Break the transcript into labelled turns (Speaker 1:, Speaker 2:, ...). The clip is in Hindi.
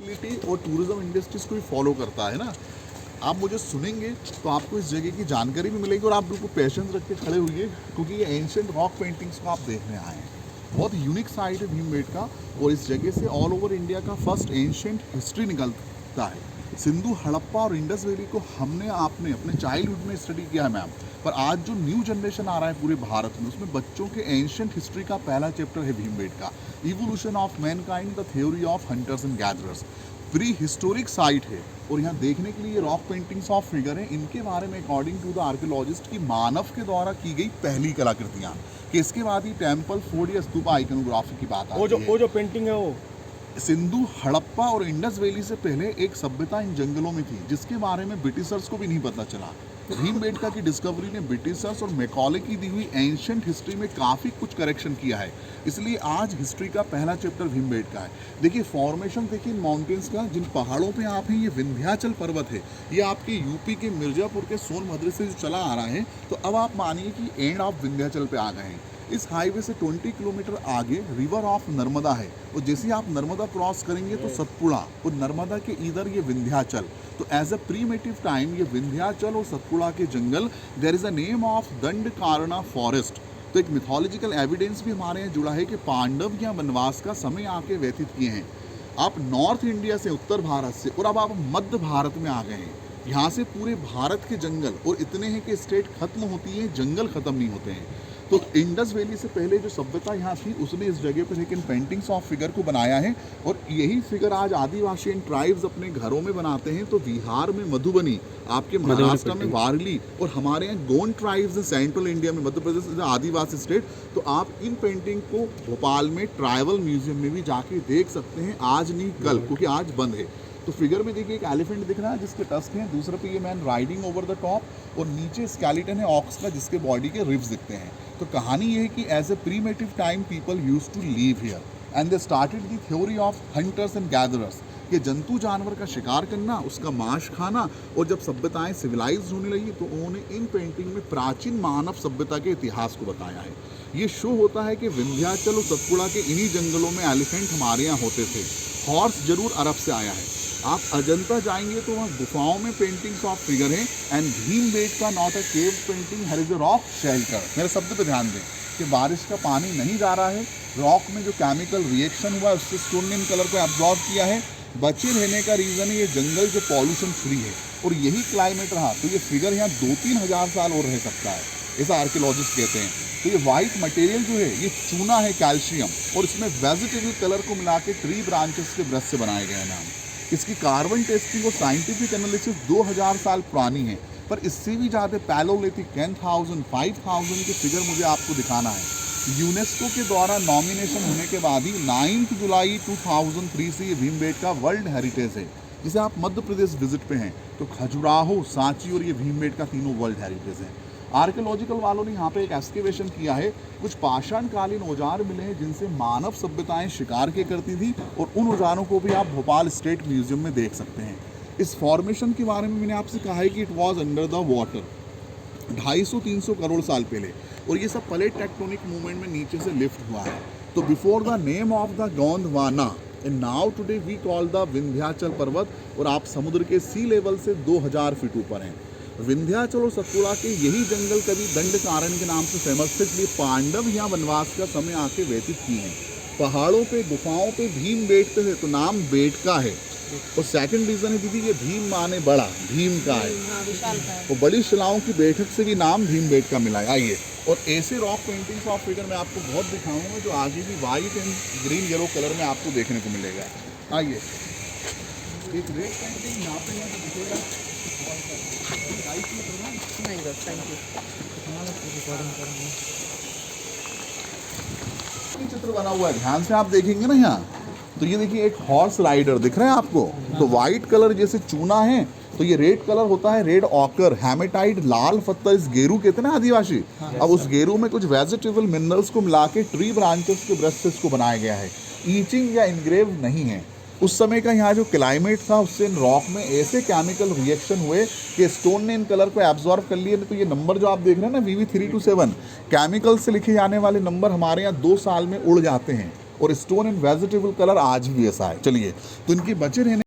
Speaker 1: सस्टेनेबिलिटी और टूरिज्म इंडस्ट्रीज को भी फॉलो करता है ना। आप मुझे सुनेंगे तो आपको इस जगह की जानकारी भी मिलेगी और आप बिल्कुल पेशेंस रख के खड़े हुइए, क्योंकि ये एंशियंट रॉक पेंटिंग्स को आप देखने आए हैं। बहुत यूनिक साइट है भीमबेटका, और इस जगह से ऑल ओवर इंडिया का फर्स्ट एंशियंट हिस्ट्री निकलता है। सिंधु, हड़प्पा और इंडस वैली को हमने आपने अपने चाइल्डहुड में स्टडी किया है मैम, पर आज जो न्यू जनरेशन आ रहा है पूरे भारत में, उसमें बच्चों के एंशियंट हिस्ट्री का पहला चैप्टर है Bhimbetka, evolution of Mankind the theory of hunters and gatherers. Pre historic site है और यहाँ देखने के लिए रॉक पेंटिंग्स ऑफ फिगर हैं। इनके बारे में अकॉर्डिंग टू द आर्कियोलॉजिस्ट की मानव के द्वारा की गई पहली कलाकृतियाँ, कि इसके बाद ही टेम्पल, फोर्ट या स्तूपा आइकनोग्राफी की बात आती है।
Speaker 2: वो जो पेंटिंग है वो
Speaker 1: सिंधु, हड़प्पा और इंडस वैली से पहले एक सभ्यता इन जंगलों में थी, जिसके बारे में ब्रिटिशर्स को भी नहीं पता चला। भीमबेटका की डिस्कवरी ने ब्रिटिशर्स और मैकॉले की दी हुई एंशियंट हिस्ट्री में काफ़ी कुछ करेक्शन किया है, इसलिए आज हिस्ट्री का पहला चैप्टर भीमबेटका है। देखिए फॉर्मेशन देखिए इन माउंटेन्स का, जिन पहाड़ों पे आप हैं, ये विंध्याचल पर्वत है। ये आपके यूपी के मिर्जापुर के सोनभद्र से जो चला आ रहा है, तो अब आप मानिए कि एंड ऑफ विंध्याचल पे आ गए हैं। इस हाईवे से 20 किलोमीटर आगे रिवर ऑफ नर्मदा है, और जैसे आप नर्मदा क्रॉस करेंगे तो सतपुड़ा, और नर्मदा के इधर ये विंध्याचल। तो एज अ प्रीमेटिव टाइम ये विंध्याचल और सतपुड़ा के जंगल, there is a name of Dandakaranya forest. तो एक मिथोलॉजिकल एविडेंस भी हमारे यहाँ जुड़ा है कि पांडव यहाँ वनवास का समय आके व्यतीत किए हैं। आप नॉर्थ इंडिया से, उत्तर भारत से, और अब आप मध्य भारत में आ गए हैं। यहाँ से पूरे भारत के जंगल, और इतने हैं कि स्टेट खत्म होती है, जंगल खत्म नहीं होते हैं। तो इंडस वैली से पहले जो सभ्यता यहाँ थी, उसने इस जगह पर लेकिन पेंटिंग्स ऑफ फिगर को बनाया है, और यही फिगर आज आदिवासी ट्राइब्स अपने घरों में बनाते हैं। तो बिहार में मधुबनी, आपके महाराष्ट्र में वारली, और हमारे यहाँ गोंड ट्राइब्स सेंट्रल इंडिया में, मध्य प्रदेश आदिवासी स्टेट। तो आप इन पेंटिंग को भोपाल में ट्राइबल म्यूजियम में भी जाके देख सकते हैं, आज नहीं कल, क्योंकि आज बंद है। तो फिगर में देखिए एक एलिफेंट दिख रहा है जिसके टस्क हैं, दूसरे पे ये man riding over the top, और नीचे स्केलेटन है ऑक्स का, जिसके बॉडी के रिब्स दिखते हैं। तो कहानी ये है कि as a primitive time people used to live here and they started the theory of hunters and gatherers, कि जंतु जानवर का शिकार करना, उसका मांस खाना। और जब सभ्यताएं सिविलाइज्ड होने लगी तो उन्होंने इन पेंटिंग में प्राचीन मानव सभ्यता के इतिहास को बताया है। ये शो होता है कि विंध्याचल और सतपुड़ा के इन्हीं जंगलों में एलिफेंट हमारे यहाँ होते थे। हॉर्स जरूर अरब से आया है। आप अजंता जाएंगे तो वहाँ गुफाओं में पेंटिंग्स ऑफ फिगर हैं। And Bhimbetka not a cave painting, here is a rock shelter. मेरे शब्द पे ध्यान दें कि बारिश का पानी नहीं जा रहा है, रॉक में जो केमिकल रिएक्शन हुआ है उससे स्टोनियन कलर को एब्जॉर्ब किया है। बचे रहने का रीज़न है ये जंगल जो पॉल्यूशन फ्री है, और यही क्लाइमेट रहा तो ये फिगर यहाँ 2-3 हज़ार साल और रह सकता है, ऐसा आर्कियोलॉजिस्ट कहते हैं। तो ये वाइट मटेरियल जो है ये चूना है, कैल्शियम, और इसमें वेजिटेबल कलर को मिला के ट्री ब्रांचेस के ब्रश से बनाए गए हैं नाम। इसकी कार्बन टेस्टिंग और साइंटिफिक एनालिसिस 2000 साल पुरानी है, पर इससे भी ज़्यादा पैलोलिथिक 10,000, 5,000 के फिगर मुझे आपको दिखाना है। यूनेस्को के द्वारा नॉमिनेशन होने के बाद ही 9 जुलाई 2003 से ये भीमबेटका वर्ल्ड हेरिटेज है। जैसे आप मध्य प्रदेश विजिट पे हैं तो खजुराहो, सांची और ये भीमबेटका तीनों वर्ल्ड हेरिटेज हैं। आर्कियोलॉजिकल वालों ने यहाँ पे एक एक्सकेवेशन किया है, कुछ पाषाणकालीन औजार मिले हैं जिनसे मानव सभ्यताएं शिकार के करती थी, और उन औजारों को भी आप भोपाल स्टेट म्यूजियम में देख सकते हैं। इस फॉर्मेशन के बारे में मैंने आपसे कहा है कि it was under the water 250-300 crore साल पहले, और ये सब प्लेट टेक्टोनिक मूवमेंट में नीचे से लिफ्ट हुआ है। तो before the name of the Gondwana and now today we call the Vindhyachal पर्वत, और आप समुद्र के सी लेवल से 2000 फीट ऊपर हैं। विंध्याचल और सतपुड़ा के यही जंगल कभी दंडकारण्य के नाम से फेमस थे, इसलिए पांडव यहाँ वनवास का समय आके व्यतीत किए हैं। पहाड़ों पे, गुफाओं पे भीम बेटते थे, तो नाम बेटका है। और सेकंड रीजन है दीदी, ये भीम माने बड़ा, भीम का है, तो बड़ी शिलाओं की बैठक से भी नाम भीमबेटका मिला है। आइए, और ऐसे रॉक पेंटिंग्स ऑफ फिगर मैं आपको बहुत दिखाऊंगा जो आगे भी white and green yellow colour में आपको देखने को मिलेगा। आइए, एक रेड पेंटिंग यहाँ पे है तो दिखेगा।
Speaker 3: नहीं बस, थैंक यू।
Speaker 1: चित्र बना हुआ है, ध्यान से आप देखेंगे ना यहाँ, तो ये देखिए एक हॉर्स राइडर दिख रहा है आपको। तो वाइट कलर जैसे चूना है, तो ये रेड कलर होता है रेड ऑकर, हेमेटाइट, लाल पत्थर, इस गेरू कहते हैं ना आदिवासी। अब उस गेरू में कुछ वेजिटेबल मिनरल्स को मिला के ट्री ब्रांचेस के ब्रश से इसको बनाया गया है। ईचिंग या इनग्रेव नहीं है। उस समय का यहाँ जो क्लाइमेट था उससे इन रॉक में ऐसे केमिकल रिएक्शन हुए कि स्टोन ने इन कलर को एब्जॉर्ब कर लिए। तो ये नंबर जो आप देख रहे हैं ना VV327, केमिकल से लिखे जाने वाले नंबर हमारे यहाँ 2 साल में उड़ जाते हैं। और स्टोन इन वेजिटेबल कलर आज भी वैसा है। चलिए, तो इनके बचे रहने